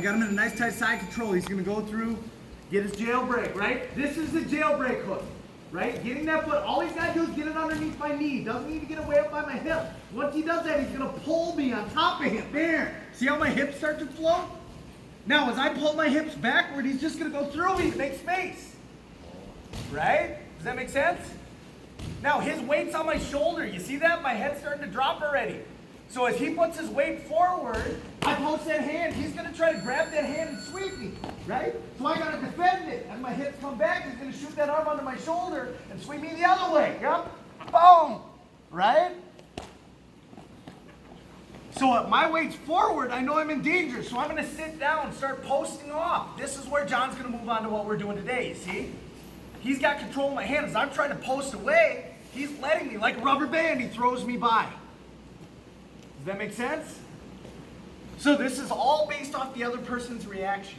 I got him in a nice tight side control. He's gonna go through, get his jailbreak, right? This is the jailbreak hook, right? Getting that foot, all he's gotta do is get it underneath my knee. Doesn't need to get away up by my hip. Once he does that, he's gonna pull me on top of him. There, see how my hips start to float? Now, as I pull my hips backward, he's just gonna go through me to make space, right? Does that make sense? Now, his weight's on my shoulder. You see that? My head's starting to drop already. So as he puts his weight forward, I post that hand. He's going to try to grab that hand and sweep me, right? So I got to defend it. As my hips come back, he's going to shoot that arm under my shoulder and sweep me the other way. Yep. Boom. Right? So if my weight's forward, I know I'm in danger. So I'm going to sit down and start posting off. This is where John's going to move on to what we're doing today, you see? He's got control of my hand. As I'm trying to post away, he's letting me, like a rubber band, he throws me by. Does that make sense? So this is all based off the other person's reaction.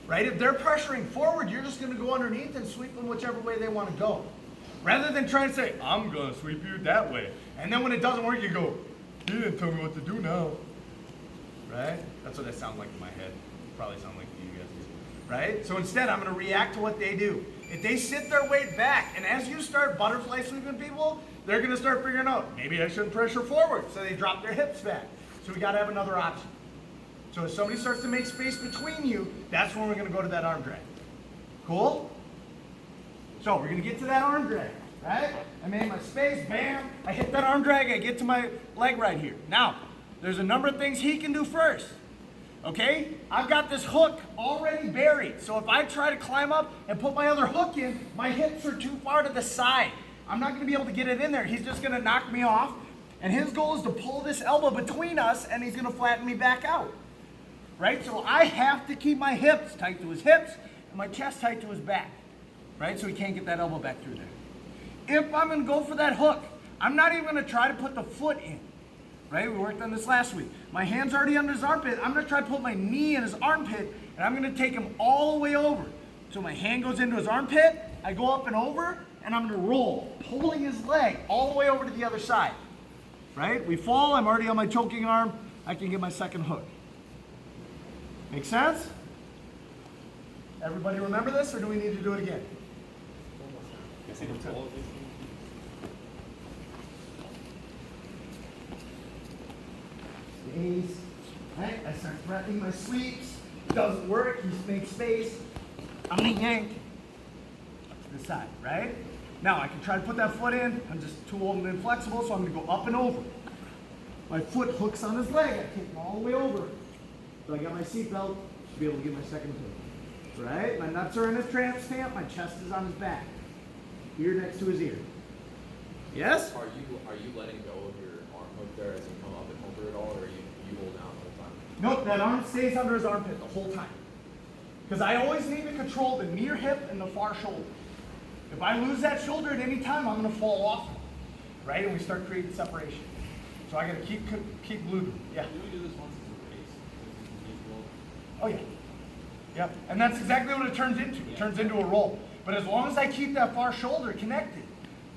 Right? If they're pressuring forward, you're just going to go underneath and sweep them whichever way they want to go. Rather than trying to say, I'm going to sweep you that way. And then when it doesn't work, you go, you didn't tell me what to do now. Right? That's what I sound like in my head. Probably sound like you guys do. Right? So instead, I'm going to react to what they do. If they sit their weight back, and as you start butterfly sweeping people, they're going to start figuring out, maybe I shouldn't pressure forward. So they drop their hips back. So we got to have another option. So if somebody starts to make space between you, that's when we're going to go to that arm drag. Cool? So we're going to get to that arm drag, right? I made my space, bam. I hit that arm drag, I get to my leg right here. Now, there's a number of things he can do first. Okay? I've got this hook already buried. So if I try to climb up and put my other hook in, my hips are too far to the side. I'm not going to be able to get it in there. He's just going to knock me off. And his goal is to pull this elbow between us, and he's going to flatten me back out. Right? So I have to keep my hips tight to his hips and my chest tight to his back. Right? So he can't get that elbow back through there. If I'm going to go for that hook, I'm not even going to try to put the foot in. Right? We worked on this last week. My hand's already under his armpit. I'm going to try to put my knee in his armpit, and I'm going to take him all the way over. So my hand goes into his armpit, I go up and over, and I'm going to roll, pulling his leg all the way over to the other side. Right? We fall, I'm already on my choking arm, I can get my second hook. Make sense? Everybody remember this, or do we need to do it again? Stays. Right? I start threatening my sweeps. It doesn't work. He makes space. I'm gonna yank to the side, right? Now I can try to put that foot in. I'm just too old and inflexible, so I'm gonna go up and over. My foot hooks on his leg. I take him all the way over. So I got my seatbelt to be able to get my second hook. Right? My nuts are in his tramp stamp. My chest is on his back. Ear next to his ear. Yes? Are you letting go of your arm hook there as you come up and over it all, or are you hold down the whole time? Nope, that arm stays under his armpit the whole time. Because I always need to control the near hip and the far shoulder. If I lose that shoulder at any time, I'm going to fall off. Right? And we start creating separation. So I got to keep glued. Yeah. Do we do this once as a race? Oh yeah. Yep. And that's exactly what it turns into. It turns into a roll. But as long as I keep that far shoulder connected,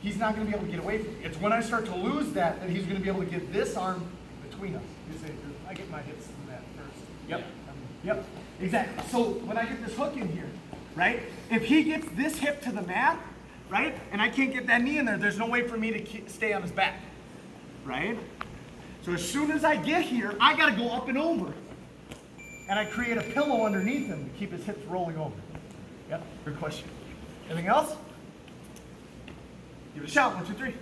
he's not going to be able to get away from me. It's when I start to lose that he's going to be able to get this arm between us. You say, I get my hips in that first. Yep. Yep. Exactly. So when I get this hook in here, right? If he gets this hip to the mat, right, and I can't get that knee in there, there's no way for me to stay on his back, right? So as soon as I get here, I got to go up and over, and I create a pillow underneath him to keep his hips rolling over. Yep. Good question. Anything else? Give it a shout. 1, 2, 3.